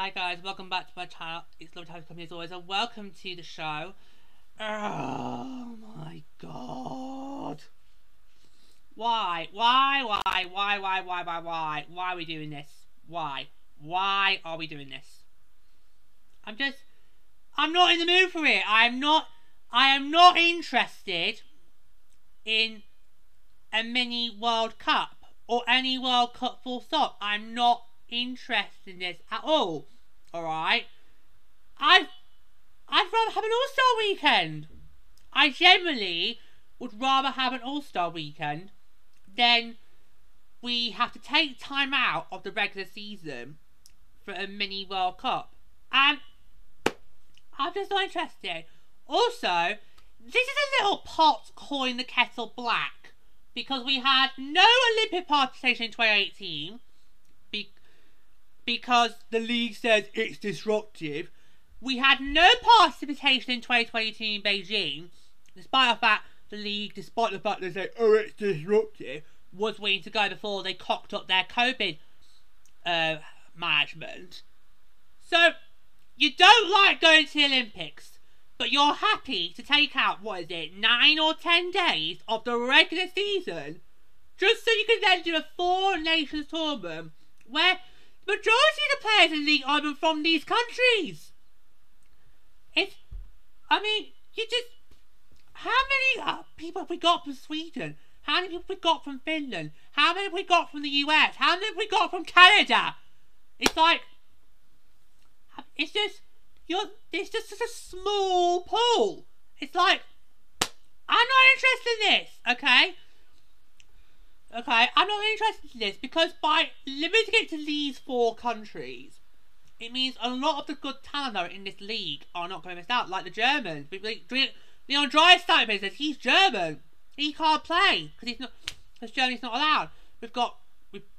Hi guys, welcome back to my channel. It's lovely to have you come here as always, and welcome to the show. Oh my god. Why? Why are we doing this? Why? Why are we doing this? I'm not in the mood for it. I am not interested in a mini World Cup or any World Cup full stop. I'm not interested in this at all. Alright? I'd rather have an All-Star weekend. I generally would rather have an All-Star weekend than we have to take time out of the regular season for a mini World Cup. And I'm just not interested. Also, this is a little pot calling the kettle black, because we had no Olympic participation in 2018 because the league says it's disruptive. We had no participation in 2022 in Beijing, despite the fact they say, oh, it's disruptive, was willing to go before they cocked up their COVID management. So, you don't like going to the Olympics, but you're happy to take out, 9 or 10 days of the regular season, just so you can then do a 4 nations tournament, where the majority of the players in the league are from these countries. How many people have we got from Sweden? How many people have we got from Finland? How many have we got from the US? How many have we got from Canada? It's just such a small pool. It's like, I'm not interested in this, okay? Okay, I'm not interested in this, because by limiting it to these 4 countries, it means a lot of the good talent that are in this league are not going to miss out, like the Germans. Leon Draisaitl says he's German. He can't play because Germany's not allowed. We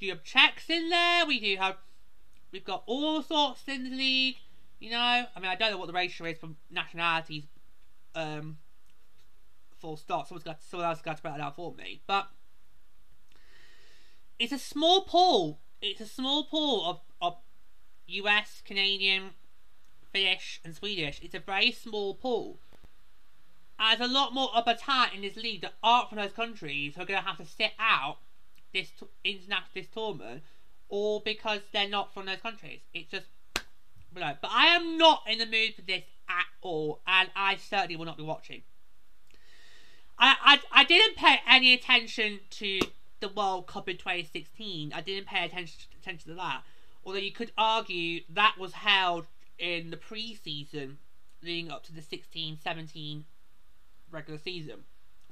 have Czechs in there. We've got all sorts in the league. You know, I mean, I don't know what the ratio is for nationalities. Full stop. Someone else has got to put that out for me. But it's a small pool. It's a small pool of US, Canadian, Finnish, and Swedish. It's a very small pool. And there's a lot more upper talent in this league that aren't from those countries who are going to have to sit out this tournament, all because they're not from those countries. It's just, but I am not in the mood for this at all, and I certainly will not be watching. I didn't pay any attention to the World Cup in 2016. I didn't pay attention to that. Although you could argue that was held in the pre-season leading up to the 16-17 regular season.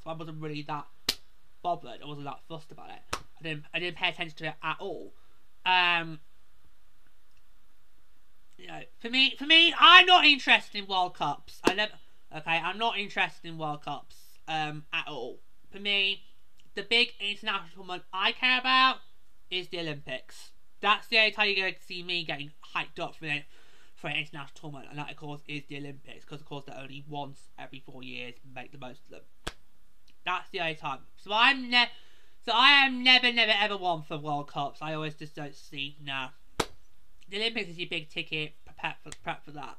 So I wasn't really that bothered. I wasn't that fussed about it. I didn't pay attention to it at all. You know, for me, I'm not interested in World Cups. I'm not interested in World Cups at all. For me, the big international tournament I care about is the Olympics. That's the only time you're going to see me getting hyped up for an international tournament, and that, of course, is the Olympics, because, of course, they're only once every 4 years. Make the most of them. That's the only time. So I am never, ever one for World Cups. I always just don't see. No, the Olympics is your big ticket. Prep for that.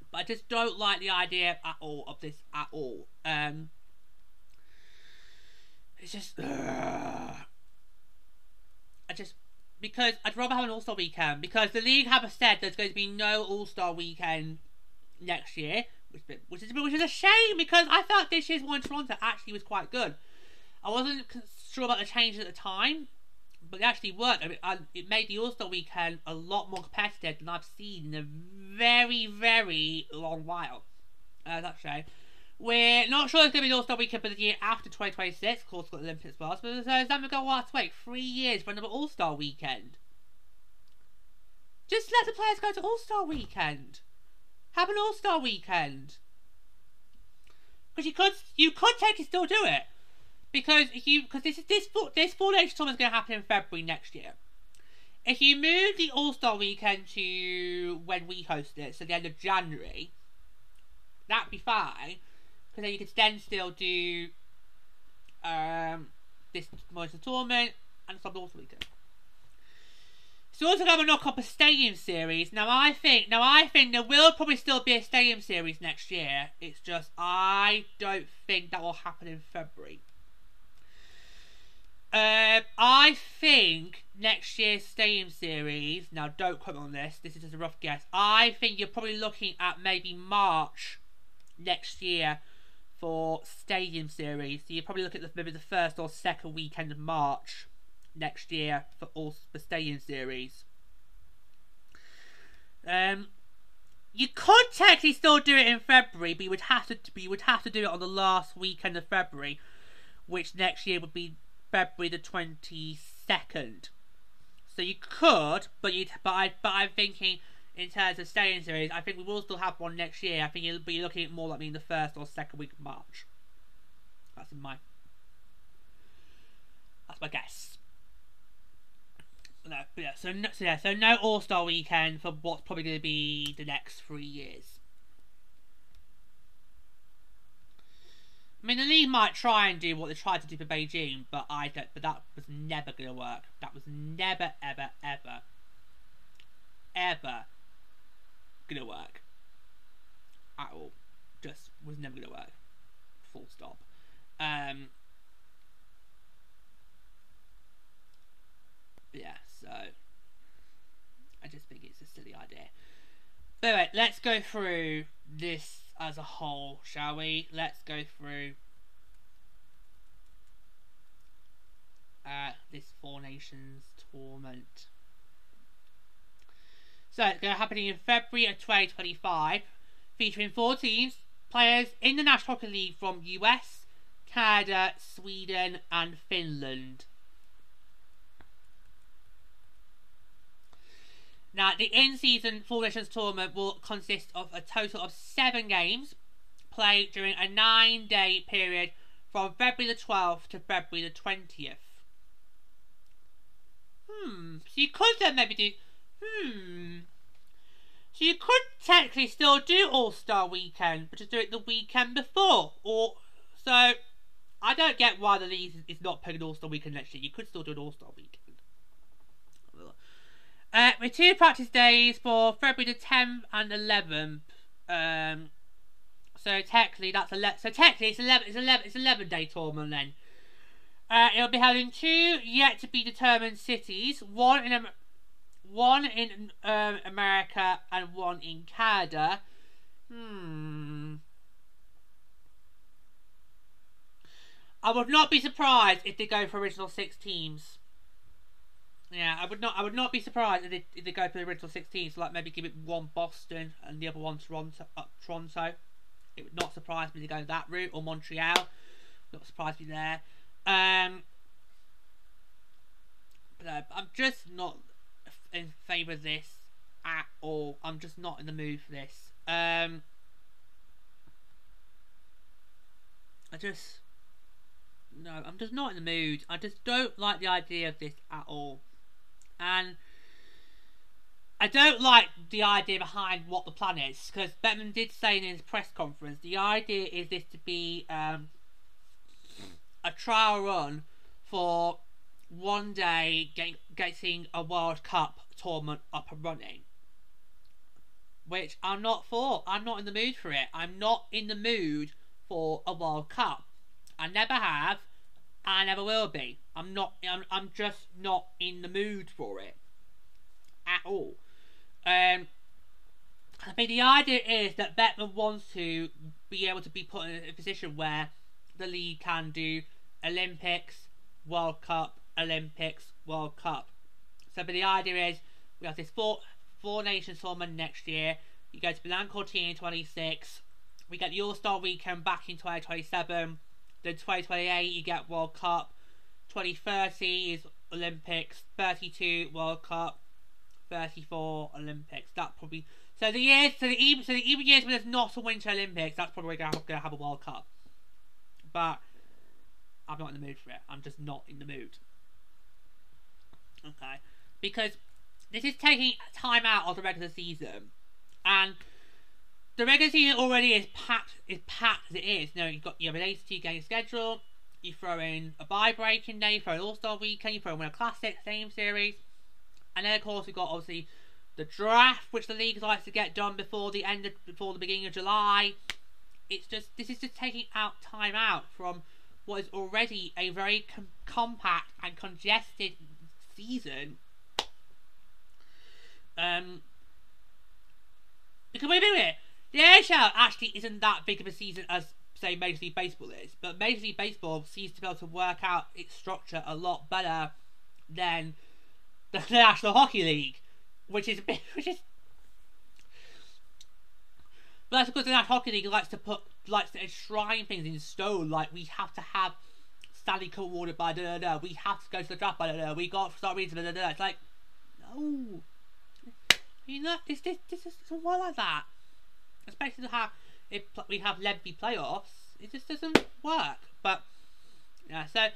But I just don't like the idea at all of this at all. It's just. Because I'd rather have an All-Star weekend, because the league have said there's going to be no All-Star weekend next year, which is a shame, because I thought this year's one in Toronto actually was quite good. I wasn't sure about the changes at the time, but it actually worked. I mean, it made the All-Star weekend a lot more competitive than I've seen in a very, very long while. That's a shame. We're not sure it's going to be the All-Star weekend for the year after 2026. Of course, we've got the Olympics for us. But then we're going to have to wait 3 years for another All-Star weekend. Just let the players go to All-Star weekend. Have an All-Star weekend. Because you could technically still do it. Because this 4 Nations tournament is going to happen in February next year. If you move the All-Star weekend to when we host it, so the end of January, that'd be fine. Because then you could then still do this most of the tournament and some All-Star weekend. It's also going to knock up a stadium series. Now I think there will probably still be a stadium series next year. It's just I don't think that will happen in February. I think next year's stadium series. Now don't quote me on this. This is just a rough guess. I think you're probably looking at maybe March next year for stadium series. So you're probably looking at maybe the first or second weekend of March next year for all the stadium series. You could technically still do it in February, but you would have to do it on the last weekend of February, which next year would be February the 22nd. So you could, but I'm thinking in terms of stadium series, I think we will still have one next year. I think you'll be looking at more like in the first or second week of March. That's my guess. No, but yeah, so no All-Star weekend for what's probably going to be the next 3 years. I mean, the league might try and do what they tried to do for Beijing, but But that was never going to work. That was never, ever, ever, ever going to work at all. Just was never going to work. Full stop. Yeah, so I just think it's a silly idea. But anyway, let's go through this as a whole, shall we? Let's go through this Four Nations tournament. So it's going to happen in February of 2025, featuring 4 teams, players in the National Hockey League from US, Canada, Sweden and Finland. Now, the in-season Four Nations tournament will consist of a total of 7 games played during a 9-day period from February the 12th to February the 20th. So you could then maybe do... So you could technically still do All-Star Weekend, but just do it the weekend before. So, I don't get why the league is not playing an All-Star Weekend next year. You could still do an All-Star Weekend. With 2 practice days for February the 10th and 11th. So technically that's it's 11-day tournament then. It'll be held in 2 yet to be determined cities. One in America and 1 in Canada. I would not be surprised if they go for original 6 teams. Yeah, I would not be surprised if they go for the original 16. So like maybe give it 1 Boston and the other 1 Toronto. It would not surprise me to go that route, or Montreal. Not surprise me there. But I'm just not in favour of this at all. I'm just not in the mood for this. I'm just not in the mood. I just don't like the idea of this at all. And I don't like the idea behind what the plan is, because Bettman did say in his press conference the idea is this to be a trial run for one day getting a World Cup tournament up and running, which I'm not for. I'm not in the mood for it. I'm not in the mood for a World Cup. I never have. I never will be. I'm just not in the mood for it at all. I mean, the idea is that Bettman wants to be able to be put in a position where the league can do Olympics, World Cup, Olympics, World Cup. So, but the idea is we have this four Nations tournament next year. You go to Blancourt in 26. We get the All-Star Weekend back in 2027. Then 2028 you get World Cup. 2030 is Olympics. 32 World Cup. 34 Olympics. That probably the even years when there's not a Winter Olympics, that's probably going to have a World Cup. But I'm not in the mood for it. I'm just not in the mood. Okay, because this is taking time out of the regular season, and the regular season already is packed as it is. You know, you have an 82 game schedule. You throw in a bye break in there. You throw an All-Star Weekend. You throw in a Classic, same series. And then of course we've got obviously the draft, which the league likes to get done before the beginning of July. This is just taking out time out from what is already a very compact and congested season. Because wait a minute, the AHL actually isn't that big of a season as say Major League Baseball is, but Major League Baseball seems to be able to work out its structure a lot better than the National Hockey League, which is. But that's because the National Hockey League likes to enshrine things in stone. Like, we have to have Stanley Cup awarded by da-da-da. We have to go to the draft by da-da-da. We got to start reading da-da-da. It's like, no. You know, this doesn't work like that. Especially if we have lengthy playoffs. It just doesn't work. But, yeah, so,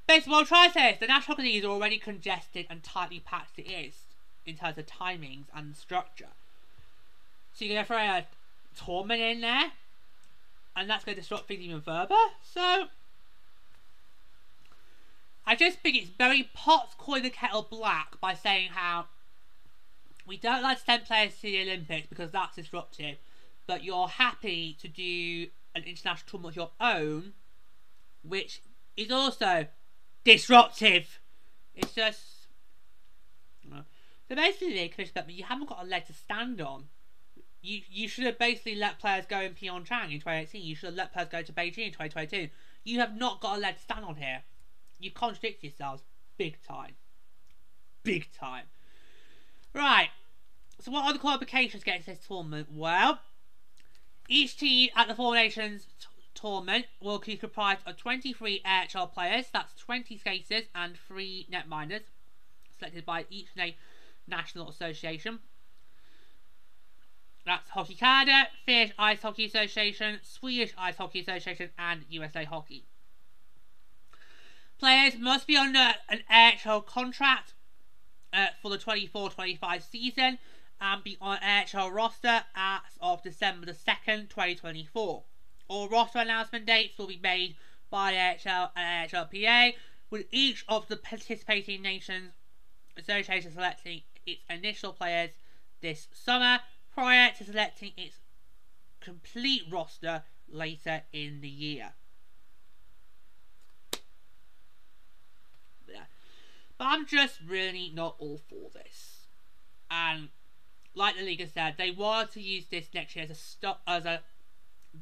basically what I'm trying to say is the National Hockey League is already congested and tightly packed it is in terms of timings and structure. So you're going to throw a tournament in there, and that's going to disrupt things even further. So I just think it's very pots calling the kettle black by saying how we don't like to send players to the Olympics because that's disruptive, but you're happy to do an international tournament of your own, which is also disruptive. It's just so basically, you haven't got a leg to stand on. You should have basically let players go in Pyeongchang in 2018. You should have let players go to Beijing in 2022. You have not got a leg to stand on here. You contradict yourselves big time. Big time. Right. So what are the qualifications getting to this tournament? Well, each team at the Four Nations tournament will be comprised of 23 AHL players. That's 20 skaters and 3 netminders, selected by each national association. That's Hockey Canada, Finnish Ice Hockey Association, Swedish Ice Hockey Association, and USA Hockey. Players must be under an AHL contract for the 24-25 season and be on an AHL roster as of December the 2nd, 2024. All roster announcement dates will be made by AHL and AHLPA, with each of the participating nations association selecting its initial players this summer, prior to selecting its complete roster later in the year. Yeah. But I'm just really not all for this. And like the league has said, they wanted to use this next year as a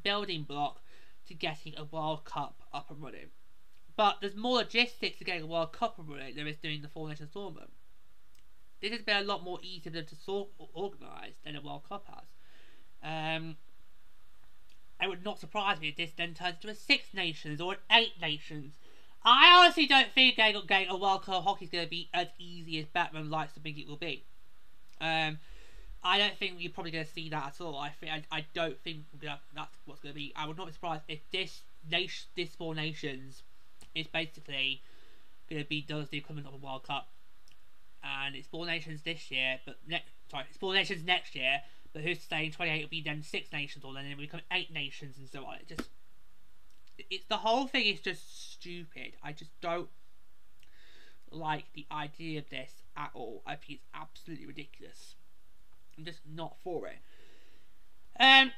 building block to getting a World Cup up and running. But there's more logistics to getting a World Cup up and running than there is doing the Four Nations tournament. This has been a lot more easy for them to organise than a World Cup has. It would not surprise me if this then turns into a 6 nations or an 8 nations. I honestly don't think getting a World Cup hockey is going to be as easy as Batman likes to think it will be. I don't think you're probably going to see that at all. I don't think that's what's going to be. I would not be surprised if this Four Nations is basically going to be does the equivalent of a World Cup. And it's Four Nations this year, but it's Four Nations next year. But who's to say in 28 it'll be then 6 nations, or then it will become 8 nations and so on. The whole thing is just stupid. I just don't like the idea of this at all. I think it's absolutely ridiculous. I'm just not for it. Now,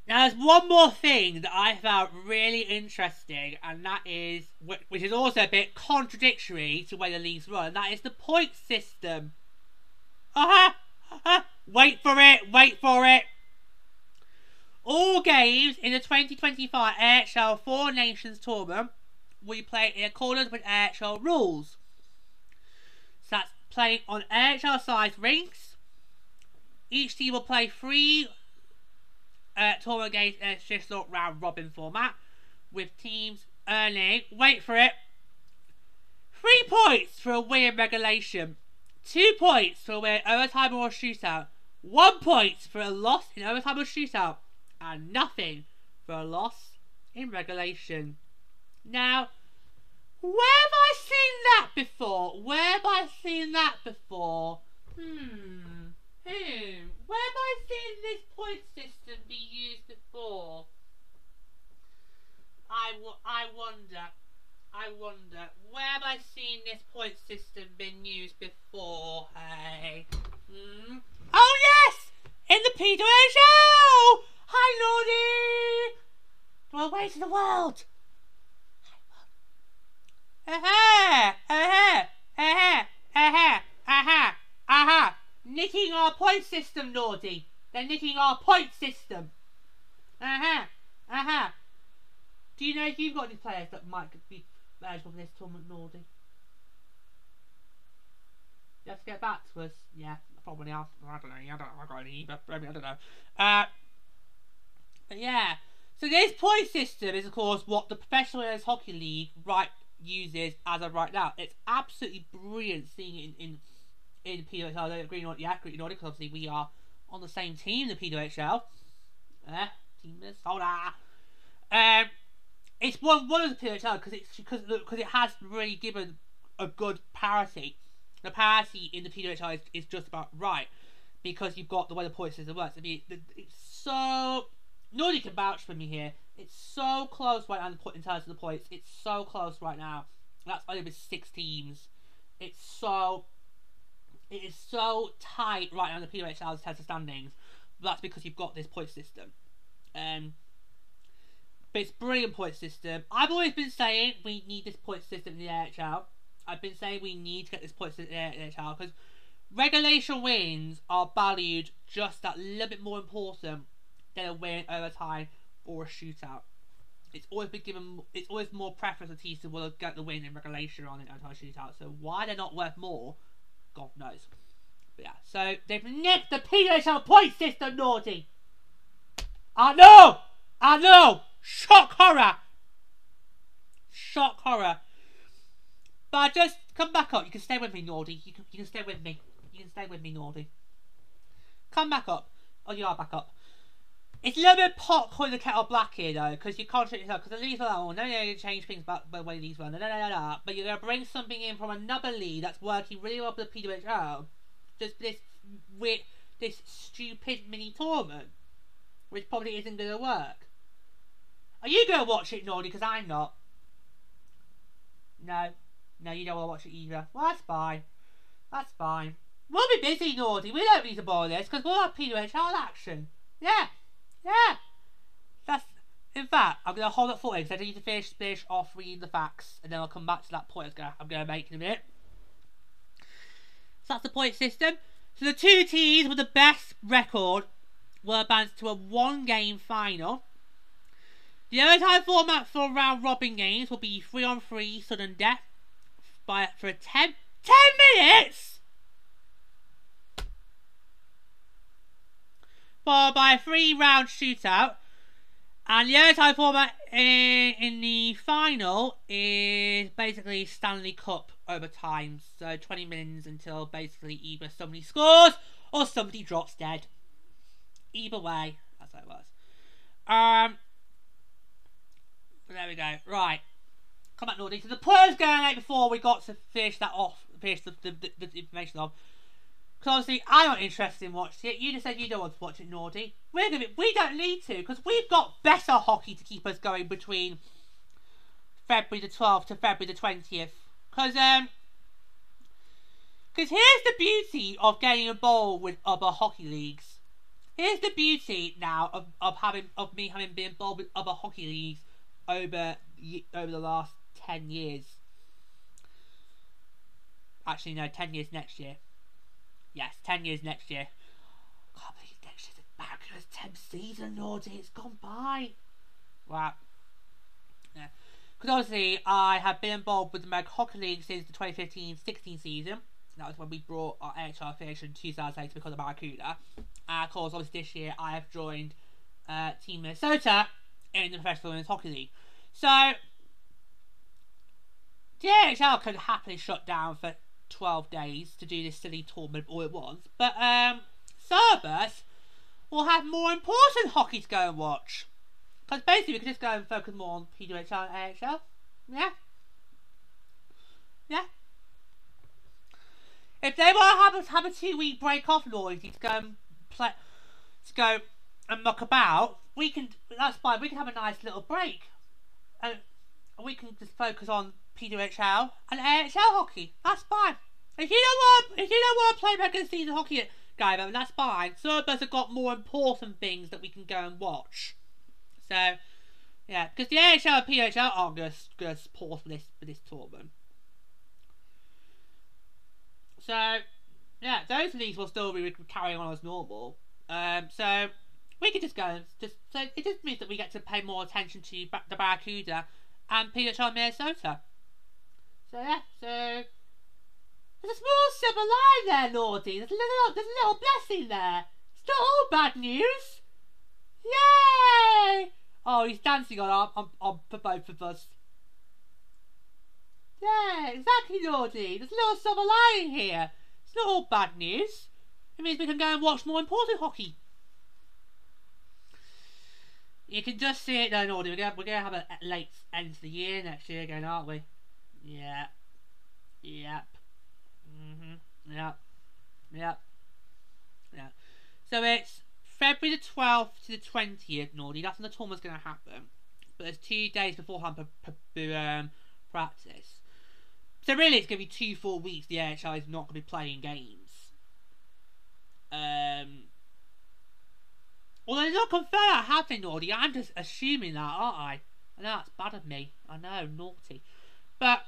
there's one more thing that I found really interesting, and that is, which is also a bit contradictory to the way the leagues run, and that is the point system. Wait for it. All games in the 2025 AHL Four Nations tournament will be played in accordance with AHL rules. So that's playing on AHL-sized rinks. Each team will play 3 tournament games in a traditional round-robin format, with teams earning, wait for it, 3 points for a win in regulation, 2 points for a win in overtime or a shootout, 1 point for a loss in overtime or shootout, and nothing for a loss in regulation. Now, where have I seen that before? Where have I seen this point system be used before? I wonder. I wonder, where have I seen this point system been used before, hey? Oh yes! In the PWHL! Hi, Lordy! The way to the world! Nicking our point system, Nordy. They're nicking our point system. Do you know if you've got any players that might be eligible for this tournament, Nordy? You have to get back to us. Yeah, probably are. I don't know. I don't got any either. I don't know. But yeah. So this point system is, of course, what the Professional Women's Hockey League uses as of right now. It's absolutely brilliant seeing it in PWHL. I don't agree on because obviously we are on the same team, the PWHL. Team Minnesota. It's one of the PWHL because it has really given a good parity. The parity in the PWHL is just about right because you've got the way the point system works. I mean, it's so. Nobody can vouch for me here. It's so close right now in terms of the points. It's so close right now. That's only with 6 teams. It is so tight right now in the PWHL's test of standings. But that's because you've got this point system. But it's a brilliant point system. I've always been saying we need this point system in the AHL. I've been saying we need to get this point system in the AHL because regulation wins are valued just that little bit more important than a win overtime or a shootout. It's always been given. It's always more preference to teams to will get the win in regulation on an overtime shootout. So why they're not worth more, God knows. But yeah, so they've nicked the PWHL point system, Naughty. I know. Shock horror. But just come back up. You can stay with me, Naughty. You can stay with me. Naughty. Come back up. Oh, you are back up. It's a little bit pot calling the kettle black here, though, because you contradict yourself. Because the leagues are like, no, you change things about the way these run. No. But you're going to bring something in from another league that's working really well for the PWHL. Just this stupid mini tournament, which probably isn't going to work. Are you going to watch it, Naughty? Because I'm not. No, you don't want to watch it either. Well, that's fine. We'll be busy, Naughty. We don't need to bother this because we'll have PWHL action. Yeah. In fact, I'm going to hold it for you because I need to finish off reading the facts and then I'll come back to that point I'm going to make in a minute. So that's the point system. So the 2 teams with the best record were advanced to a 1-game final. The overtime format for round robin games will be 3-on-3 sudden death for 10 minutes! Followed by a 3-round shootout. And the overtime format in the final is basically Stanley Cup overtime. So 20 minutes until basically either somebody scores or somebody drops dead. Either way, that's how it works. There we go. Right. Come back, Naughty. So the players going out before we got to finish that off. Finish the information off. Because obviously I'm not interested in watching it. You just said you don't want to watch it, Naughty. We don't need to, because we've got better hockey to keep us going between February the 12th to February the 20th. Because here's the beauty of getting involved with other hockey leagues. Here's the beauty now of me having been involved with other hockey leagues over the last 10 years. Actually, no, 10 years next year. Yes, 10 years next year. I can't believe next year's Barracuda's 10th season, Naughty. It's gone by. Wow. Yeah. Because obviously, I have been involved with the American Hockey League since the 2015-16 season. That was when we brought our AHL affiliation 2008 because of Barracuda. And of course, obviously this year, I have joined Team Minnesota in the Professional Women's Hockey League. So, the AHL could happily shut down for 12 days to do this silly tournament all at once, but some of us will have more important hockey to go and watch, because basically we can just go and focus more on PWHL and AHL. Yeah. If they want to have a 2-week break off, Loyalty, to go and muck about, we can. That's fine. We can have a nice little break, and we can just focus on PWHL and AHL hockey. That's fine. If you don't want to play regular season hockey, guys, that's fine. Some of us have got more important things that we can go and watch. So, yeah, because the AHL and PWHL aren't going to support for this tournament. So, yeah, those leagues will still be carrying on as normal. So we can just go and so it just means that we get to pay more attention to the Barracuda and PWHL Minnesota. So yeah, so there's a small silver line there, Lordy. There's a little blessing there. It's not all bad news. Yay! Oh, he's dancing on for both of us. Yeah, exactly, Lordy. There's a little silver lining here. It's not all bad news. It means we can go and watch more important hockey. You can just see it though, Lordy. We're gonna have a late end to the year next year again, aren't we? Yeah. Yep. Yep. Yep. Yeah. So it's February the 12th to the 20th, Nordy. That's when the tournament's going to happen. But there's 2 days beforehand for practice. So really it's going to be 2 full weeks the AHL is not going to be playing games. Although it's not confirmed that happening, Nordy. I'm just assuming that, aren't I? I know that's bad of me. I know, naughty. But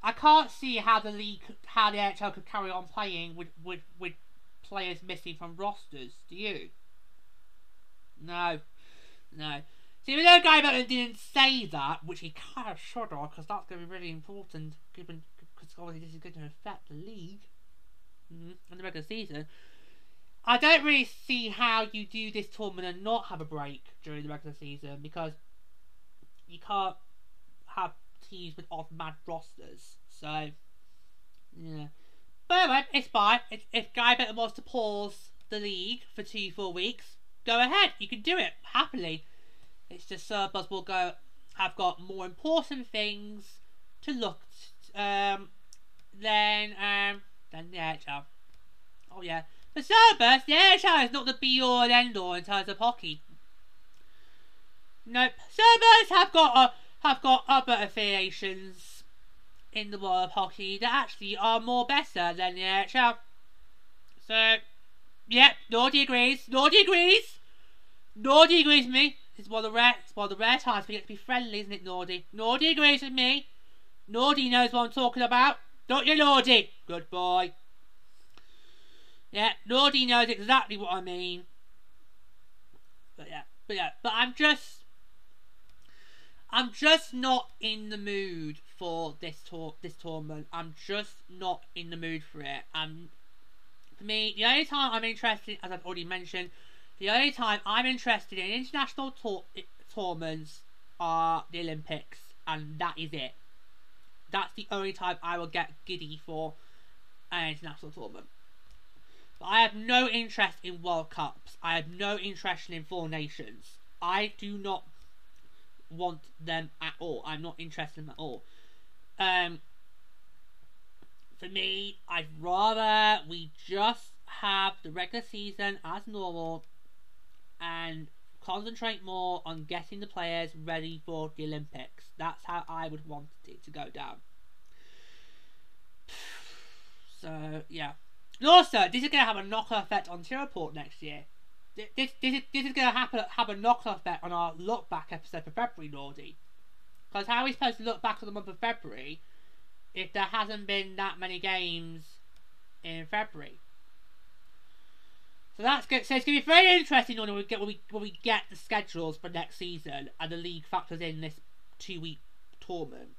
I can't see how the AHL could carry on playing with players missing from rosters. Do you? No. See, we know Guy Bettman didn't say that, which he kind of should have, because that's going to be really important, given because obviously this is going to affect the league and the regular season. I don't really see how you do this tournament and not have a break during the regular season, because you can't have teams with odd-mad rosters. So, yeah. But anyway, it's fine. If Guy Bettman wants to pause the league for 2 full weeks, go ahead. You can do it happily. It's just some of us will have got more important things to look than the AHL. Oh yeah. For some of us, the AHL is not the be-all and end-all in terms of hockey. Nope. Some of us have got other affiliations in the world of hockey that actually are more better than the AHL. So, yep, Nordy agrees. Nordy agrees with me. It's one of the rare times we get to be friendly, isn't it, Nordy? Nordy agrees with me. Nordy knows what I'm talking about. Don't you, Nordy? Good boy. Yeah, Nordy knows exactly what I mean. But I'm just not in the mood for this tournament. I'm just not in the mood for it. For me, the only time I'm interested, as I've already mentioned, the only time I'm interested in international tournaments are the Olympics, and that is it. That's the only time I will get giddy for an international tournament. But I have no interest in World Cups. I have no interest in Four Nations. I do not want them at all. I'm not interested in them at all. For me, I'd rather we just have the regular season as normal and concentrate more on getting the players ready for the Olympics. That's how I would want it to go down. So, yeah. And also, this is going to have a knock-on effect on T-Report next year. This is going to have a knock-on effect on our look-back episode for February, Nordy. Because how are we supposed to look back on the month of February if there hasn't been that many games in February? So that's good. So it's going to be very interesting when we get the schedules for next season and the league factors in this 2-week tournament.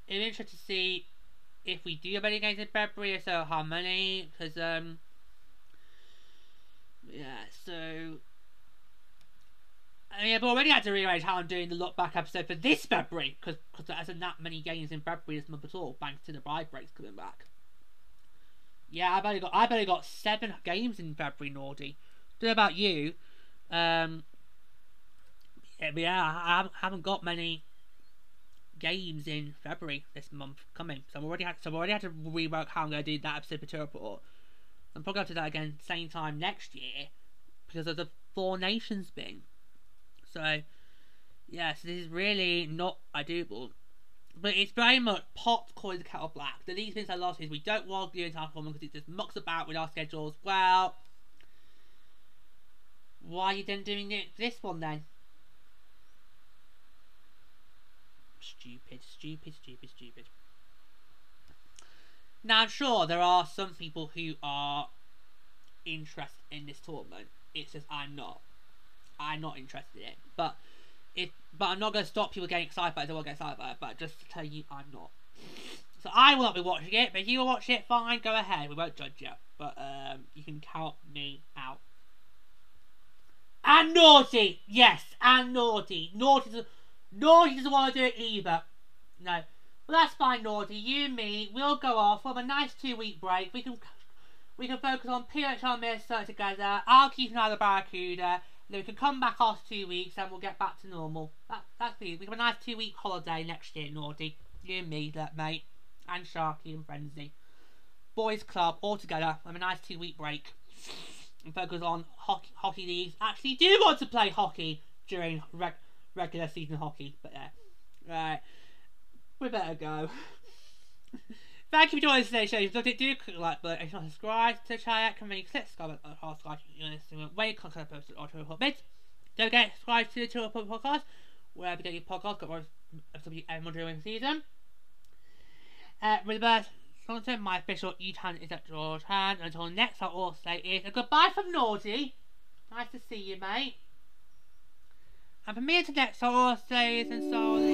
It'll be interesting to see if we do have any games in February, if so, how many? Because yeah. So I mean, I've already had to rearrange how I'm doing the look back episode for this February because there isn't that many games in February this month at all, thanks to the bride breaks coming back. Yeah, I've only got 7 games in February, Nordy. Don't know about you. Yeah, I haven't got many games in February this month coming. So I've already had to rework how I'm going to do that episode for Tour Report. I'm probably going to do that again same time next year because of the Four Nations thing. So Yes, this is really not ideal. But it's very much pot calling the kettle black. The least things I lost is we don't want the entire tournament because it just mucks about with our schedules. Well, why are you then doing it this one then? Stupid. Now, I'm sure there are some people who are interested in this tournament. It's just I'm not. I'm not interested in it. But I'm not going to stop people getting excited about it. I don't want to get excited about it. But just to tell you, I'm not. So I will not be watching it. But if you will watch it, fine, go ahead. We won't judge you. But you can count me out. And naughty, yes, and naughty. Naughty doesn't want to do it either. No. Well, that's fine, naughty. You and me, we'll go off. We'll have a nice 2-week break. We can focus on PWHL Minnesota together. I'll keep an eye on the Barracuda. And then we can come back after 2 weeks and we'll get back to normal. That's good. We have a nice 2-week holiday next year, naughty. You and me, mate. And Sharky and Frenzy. Boys Club, all together. Have a nice 2-week break. And focus on hockey leagues. Actually do want to play hockey during regular season hockey. But right. We better go. Thank you for joining today's show. If you loved it, do click the like button. If you're not subscribed to the channel, can really click subscribe button or subscribe to when you content posted on Twitter bits. Don't forget to subscribe to the Twitter podcast, wherever you get your podcast. Got more every during the season. Remember, my official e-tan is at George Hand. Until next, I'll also say is a goodbye from Naughty. Nice to see you, mate. And from me until next, I'll also say is and so.